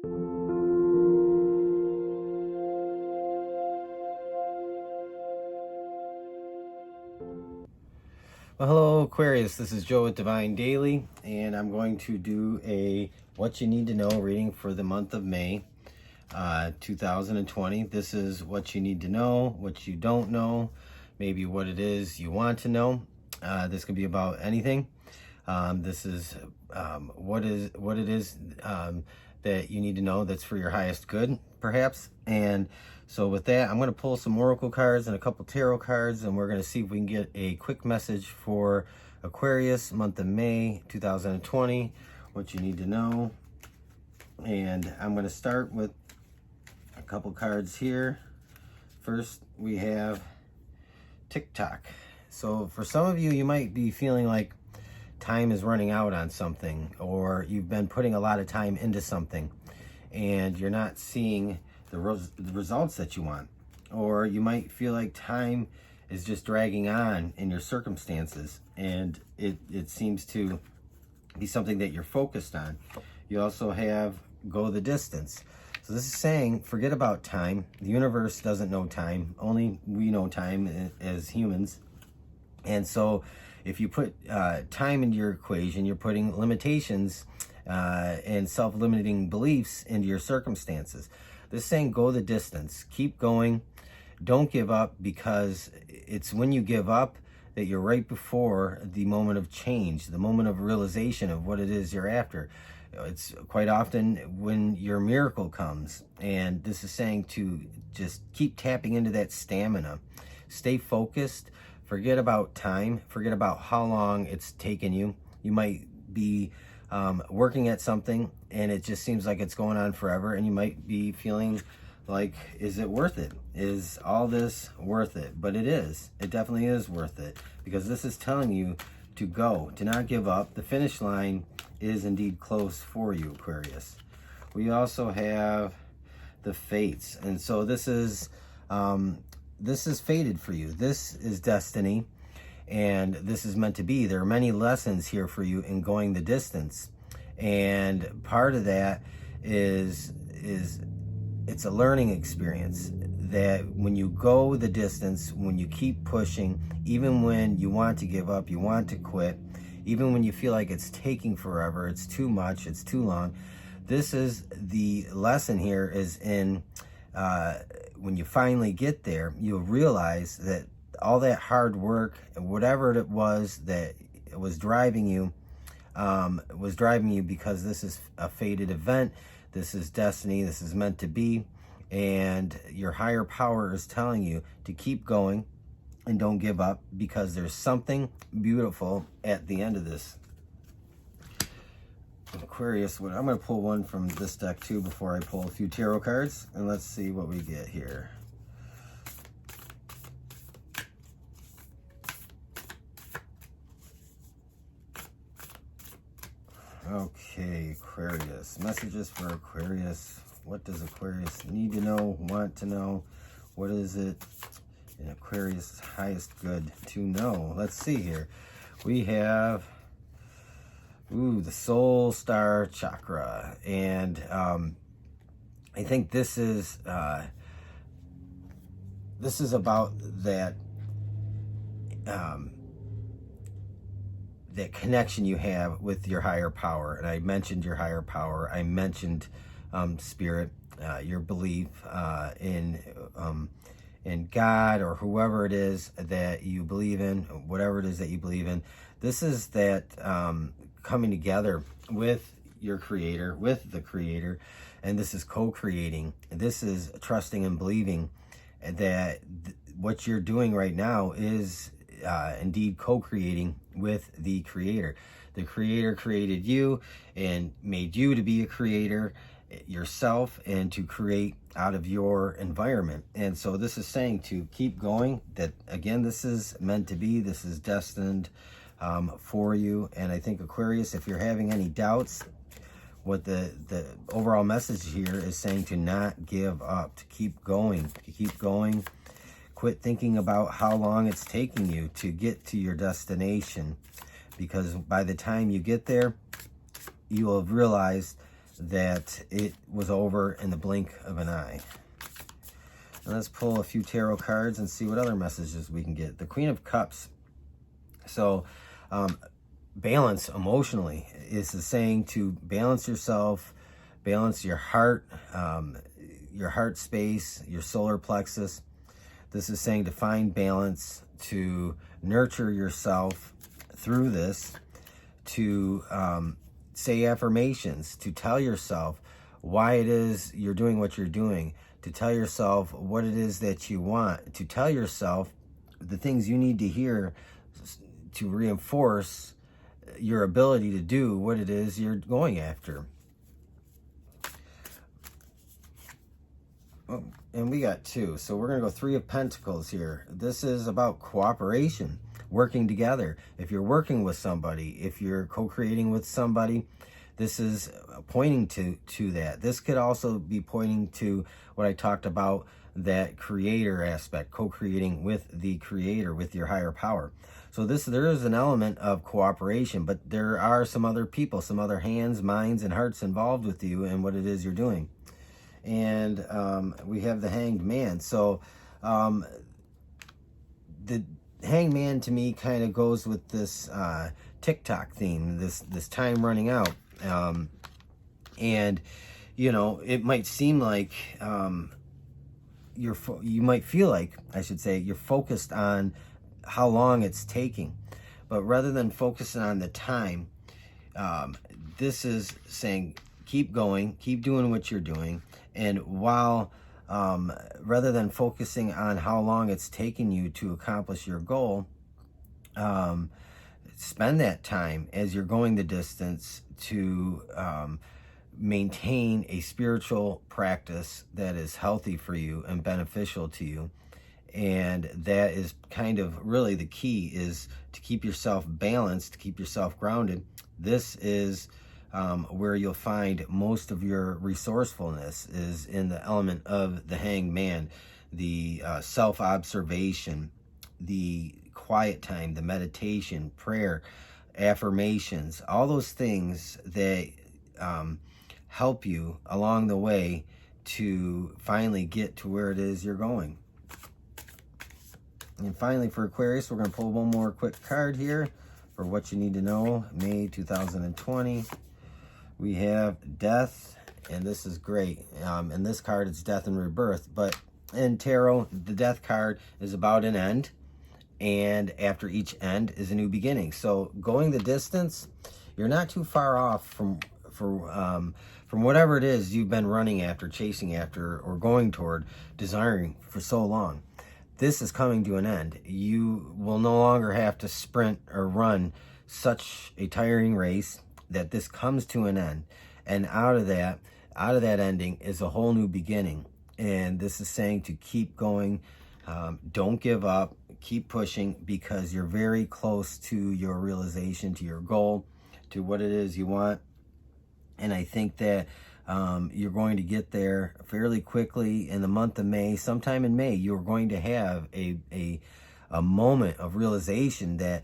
Well, hello Aquarius, this is Joe with Divine Daily, and I'm going to do a what you need to know reading for the month of May 2020. This is what you need to know, what you don't know, maybe what it is you want to know. This could be about anything. This is what it is that you need to know that's for your highest good, perhaps. And so with that, I'm going to pull some oracle cards and a couple tarot cards, and we're going to see if we can get a quick message for Aquarius, month of May 2020, what you need to know. And I'm going to start with a couple cards here. First, we have TikTok. So for some of you, you might be feeling like time is running out on something, or you've been putting a lot of time into something and you're not seeing the results that you want. Or you might feel like time is just dragging on in your circumstances, and it seems to be something that you're focused on. You also have go the distance. So this is saying, forget about time. The universe doesn't know time. Only we know time as humans. And so if you put time into your equation, you're putting limitations and self-limiting beliefs into your circumstances. This is saying go the distance. Keep going. Don't give up, because it's when you give up that you're right before the moment of change, the moment of realization of what it is you're after. It's quite often when your miracle comes. And this is saying to just keep tapping into that stamina. Stay focused. Forget about time. Forget about how long it's taken you. You might be working at something and it just seems like it's going on forever, and you might be feeling like, is it worth it? Is all this worth it? But it is. It definitely is worth it, because this is telling you to go, to not give up. The finish line is indeed close for you, Aquarius. We also have the fates, and so this is fated for you. This is destiny, and this is meant to be. There are many lessons here for you in going the distance, and part of that is it's a learning experience. That when you go the distance, when you keep pushing, even when you want to give up, you want to quit, even when you feel like it's taking forever, it's too much, it's too long, this is the lesson here, is in when you finally get there, you'll realize that all that hard work and whatever it was that was driving you because this is a fated event. This is destiny. This is meant to be. And your higher power is telling you to keep going and don't give up, because there's something beautiful at the end of this. Aquarius, I'm going to pull one from this deck too before I pull a few tarot cards, and let's see what we get here. Okay, Aquarius. Messages for Aquarius. What does Aquarius need to know, want to know? What is it in Aquarius' highest good to know? Let's see here. We have the soul star chakra, and I think this is about that that connection you have with your higher power. And I mentioned your higher power. I mentioned spirit, your belief in God, or whoever it is that you believe in, whatever it is that you believe in. This is that coming together with your creator, with the creator, and this is co-creating. This is trusting and believing that what you're doing right now is indeed co-creating with the creator. The creator created you and made you to be a creator yourself and to create out of your environment. And so this is saying to keep going, that again, this is meant to be. This is destined for you. And I think, Aquarius, if you're having any doubts, what the overall message here is saying to not give up, to keep going, Quit thinking about how long it's taking you to get to your destination, because by the time you get there, you will have realized that it was over in the blink of an eye. And let's pull a few tarot cards and see what other messages we can get. The Queen of Cups. So balance emotionally is the saying to balance yourself, balance your heart space, your solar plexus. This is saying to find balance, to nurture yourself through this, to say affirmations, to tell yourself why it is you're doing what you're doing, to tell yourself what it is that you want, to tell yourself the things you need to hear to reinforce your ability to do what it is you're going after. Oh, and we got 2, so we're going to go 3 of Pentacles here. This is about cooperation, working together. If you're working with somebody, if you're co-creating with somebody, this is pointing to that. This could also be pointing to what I talked about, that creator aspect, co-creating with the creator, with your higher power. So there is an element of cooperation, but there are some other people, some other hands, minds, and hearts involved with you and what it is you're doing. And we have the Hanged Man. So the Hanged Man to me kind of goes with this TikTok theme, this time running out. And you know, it might seem like you might feel like, I should say, you're focused on how long it's taking, but rather than focusing on the time, this is saying keep going, keep doing what you're doing. And while rather than focusing on how long it's taking you to accomplish your goal, spend that time as you're going the distance to maintain a spiritual practice that is healthy for you and beneficial to you. And that is kind of really the key, is to keep yourself balanced, to keep yourself grounded. This is where you'll find most of your resourcefulness, is in the element of the Hanged Man, the self-observation, the quiet time, the meditation, prayer, affirmations, all those things that help you along the way to finally get to where it is you're going. And finally, for Aquarius, we're going to pull one more quick card here for what you need to know, May 2020. We have Death, and this is great. And this card, it's death and rebirth. But in tarot, the Death card is about an end, and after each end is a new beginning. So going the distance, you're not too far off from whatever it is you've been running after, chasing after, or going toward, desiring for so long. This is coming to an end. You will no longer have to sprint or run such a tiring race, that this comes to an end. And out of that ending is a whole new beginning. And this is saying to keep going, don't give up, keep pushing, because you're very close to your realization, to your goal, to what it is you want. And I think that you're going to get there fairly quickly in the month of May. Sometime in May, you're going to have a moment of realization that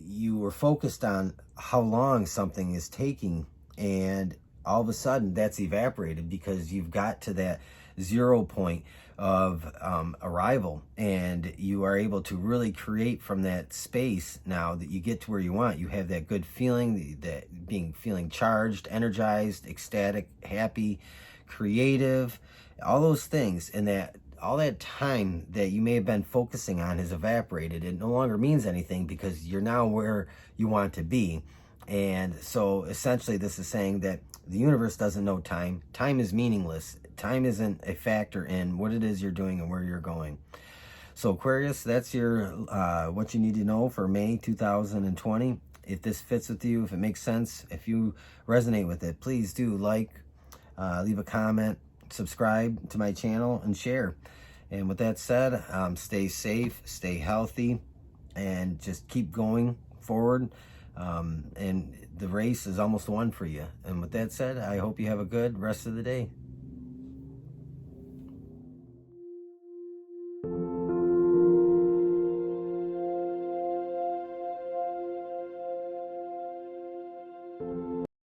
you were focused on how long something is taking, and all of a sudden that's evaporated because you've got to that 0 point of arrival, and you are able to really create from that space. Now that you get to where you want, you have that good feeling, that feeling charged, energized, ecstatic, happy, creative, all those things. And that all that time that you may have been focusing on has evaporated. It no longer means anything because you're now where you want to be. And so essentially this is saying that the universe doesn't know time. Time is meaningless. Time isn't a factor in what it is you're doing and where you're going. So Aquarius, that's your what you need to know for May 2020. If this fits with you, if it makes sense, if you resonate with it, please do like, leave a comment, subscribe to my channel, and share. And with that said, stay safe, stay healthy, and just keep going forward. And the race is almost won for you. And with that said, I hope you have a good rest of the day.